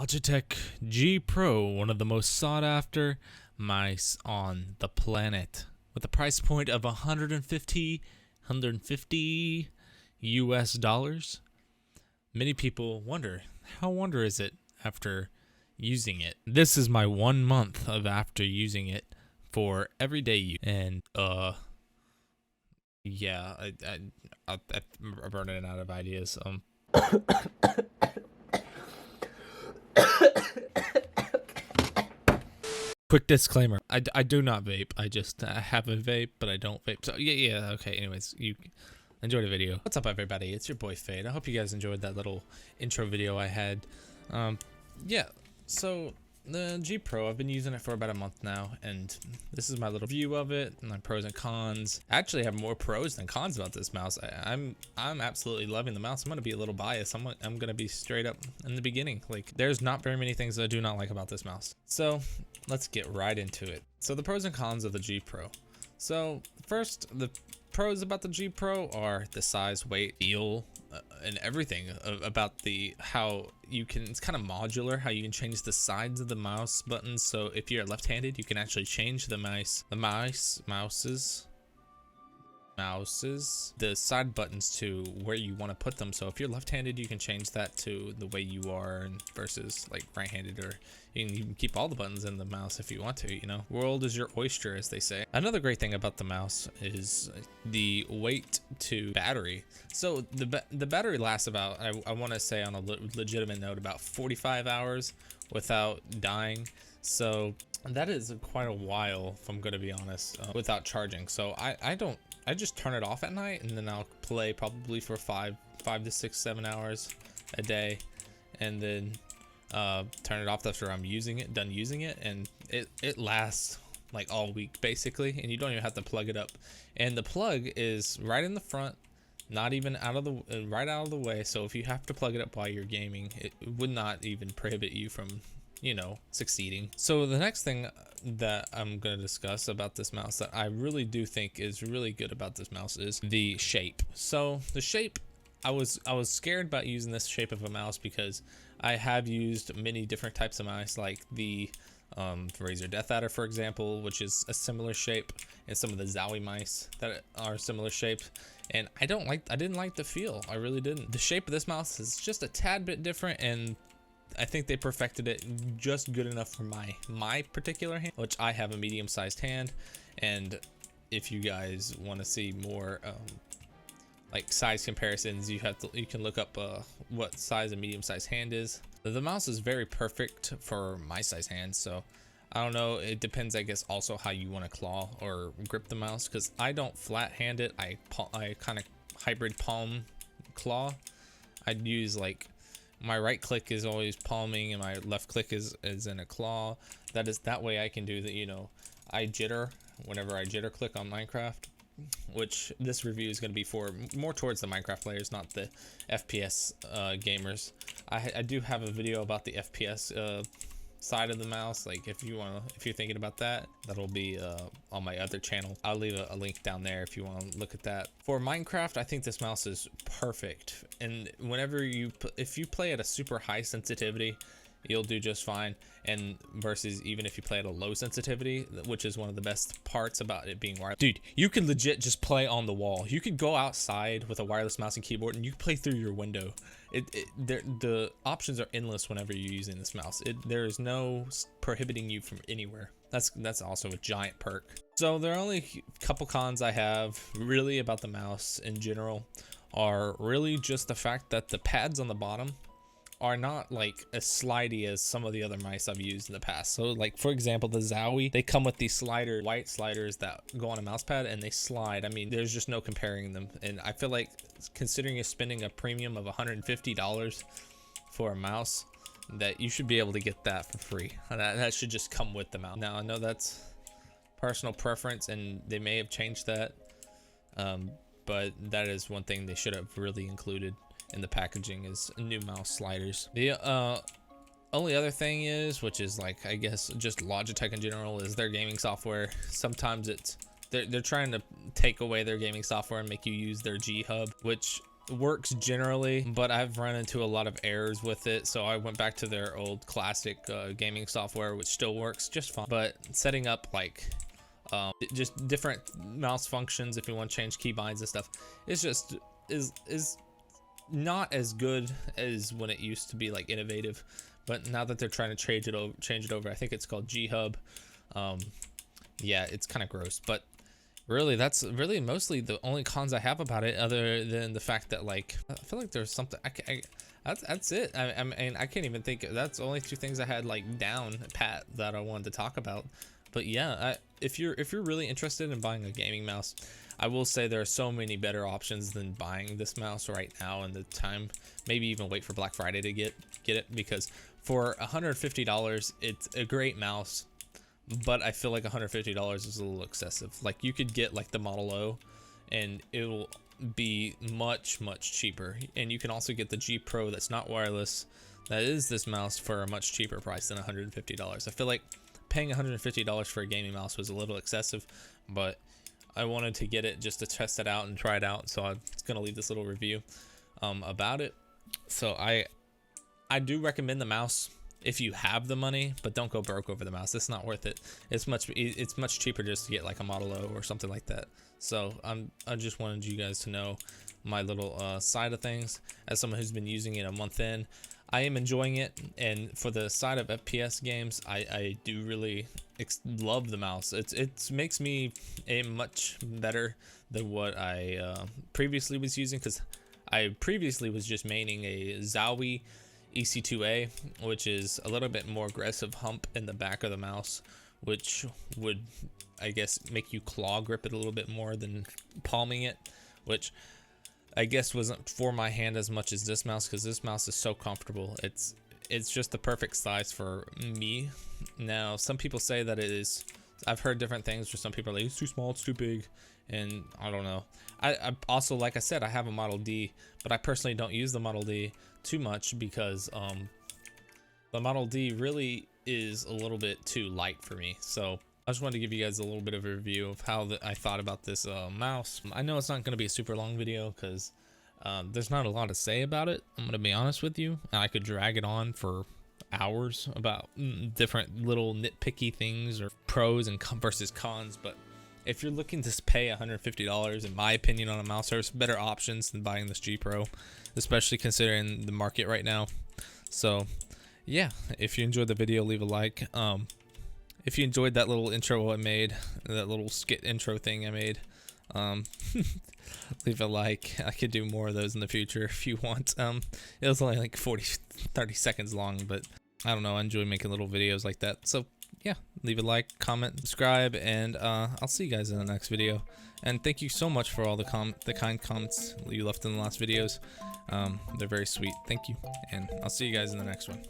Logitech GPro, one of the most sought after mice on the planet, with a price point of 150 US dollars. Many people wonder, how is it after using it? This is my 1 month of after using it for everyday use, and yeah, I'm running out of ideas. Quick disclaimer, I do not vape. I just have a vape, but I don't vape. So yeah, okay. Anyways, you enjoy the video. What's up, everybody? It's your boy Fade. I hope you guys enjoyed that little intro video I had. Yeah, so the GPro, I've been using it for about a month now, and this is my little view of it, and my pros and cons. I actually have more pros than cons about this mouse. I'm absolutely loving the mouse. I'm gonna be a little biased. I'm gonna be straight up in the beginning. Like, there's not very many things that I do not like about this mouse. So let's get right into it. So the pros and cons of the GPro. So first, the pros about the GPro are the size, weight, feel, and everything about how you can, it's kind of modular, how you can change the sides of the mouse buttons. So if you're left-handed, you can actually change the side buttons to where you want to put them. So if you're left-handed, you can change that to the way you are, and versus like right-handed, or you can keep all the buttons in the mouse if you want to, you know. World is your oyster, as they say. Another great thing about the mouse is the weight to battery. So the battery lasts about, I want to say on a legitimate note, about 45 hours without dying. So that is quite a while, if I'm going to be honest, without charging. So I just turn it off at night, and then I'll play probably for 5 to 6, 7 hours a day, and then turn it off after I'm done using it, and it lasts like all week basically, and you don't even have to plug it up. And the plug is right in the front, not even right out of the way. So if you have to plug it up while you're gaming, it would not even prohibit you from, you know, succeeding. So the next thing that I'm going to discuss about this mouse that I really do think is really good about this mouse is the shape. So the shape, I was scared about using this shape of a mouse because I have used many different types of mice, like the Razer Death Adder, for example, which is a similar shape, and some of the Zowie mice that are similar shaped, and I didn't like the feel. I really didn't. The shape of this mouse is just a tad bit different, and I think they perfected it just good enough for my particular hand, which I have a medium-sized hand. And if you guys want to see more like size comparisons, you can look up what size a medium-sized hand is. The mouse is very perfect for my size hand, so I don't know, it depends, I guess, also how you want to claw or grip the mouse, because I don't flat hand it. I kind of hybrid palm claw. I'd use, like, my right click is always palming and my left click is in a claw. That way I can do that, you know. I jitter whenever I jitter click on Minecraft, which this review is going to be for more towards the Minecraft players, not the FPS gamers. I do have a video about the FPS side of the mouse. Like, if you're thinking about that, that'll be on my other channel. I'll leave a link down there if you want to look at that. For Minecraft, I think this mouse is perfect, and if you play at a super high sensitivity, you'll do just fine. And versus even if you play at a low sensitivity, which is one of the best parts about it being wireless. Dude, you can legit just play on the wall. You could go outside with a wireless mouse and keyboard, and you can play through your window. The options are endless whenever you're using this mouse. There is no prohibiting you from anywhere. That's also a giant perk. So there are only a couple cons I have really about the mouse in general, are really just the fact that the pads on the bottom are not like as slidey as some of the other mice I've used in the past. So, like, for example, the Zowie, they come with these white sliders that go on a mouse pad, and they slide. I mean, there's just no comparing them. And I feel like, considering you're spending a premium of $150 for a mouse, that you should be able to get that for free. That should just come with the mouse. Now, I know that's personal preference, and they may have changed that, but that is one thing they should have really included in the packaging, is new mouse sliders. The only other thing is, which is, like, I guess just Logitech in general, is their gaming software. Sometimes they're trying to take away their gaming software and make you use their G Hub, which works generally, but I've run into a lot of errors with it, so I went back to their old classic gaming software, which still works just fine. But setting up like just different mouse functions, if you want to change keybinds and stuff, it's just is not as good as when it used to be like innovative. But now that they're trying to change it over, I think it's called G-Hub. Yeah, it's kind of gross, but really that's really mostly the only cons I have about it, other than the fact that like I feel like there's something that's it. I mean, I can't even think. That's the only two things I had like down pat that I wanted to talk about. But yeah, if you're really interested in buying a gaming mouse, I will say there are so many better options than buying this mouse right now in the time. Maybe even wait for Black Friday to get it, because for $150 it's a great mouse, but I feel like $150 is a little excessive. Like you could get like the Model O and it will be much cheaper, and you can also get the GPro that's not wireless, that is this mouse, for a much cheaper price than $150. I feel like paying $150 for a gaming mouse was a little excessive, but I wanted to get it just to test it out and try it out, so I'm gonna leave this little review about it. So I do recommend the mouse if you have the money, but don't go broke over the mouse. It's not worth it. It's much cheaper just to get like a Model O or something like that. So I just wanted you guys to know my little side of things. As someone who's been using it a month in, I am enjoying it, and for the side of FPS games, I do really love the mouse. It makes me a much better than what I previously was using, because I previously was just maining a Zowie EC2A, which is a little bit more aggressive hump in the back of the mouse, which would, I guess, make you claw grip it a little bit more than palming it, which I guess wasn't for my hand as much as this mouse, because this mouse is so comfortable. It's just the perfect size for me. Now, some people say that it is. I've heard different things where some people are like, it's too small, it's too big, and I don't know. I also, like I said, I have a Model D, but I personally don't use the Model D too much, because the Model D really is a little bit too light for me. So I just wanted to give you guys a little bit of a review of how I thought about this mouse. I know it's not going to be a super long video, because there's not a lot to say about it. I'm going to be honest with you. I could drag it on for hours about different little nitpicky things or pros and versus cons, but if you're looking to pay $150, in my opinion, on a mouse, there's better options than buying this GPro, especially considering the market right now. So yeah, if you enjoyed the video, leave a like. If you enjoyed that little intro I made, that little skit intro thing I made, leave a like. I could do more of those in the future if you want. It was only like 30 seconds long, but I don't know, I enjoy making little videos like that. So yeah, leave a like, comment, subscribe, and I'll see you guys in the next video. And thank you so much for all the kind comments you left in the last videos. They're very sweet. Thank you, and I'll see you guys in the next one.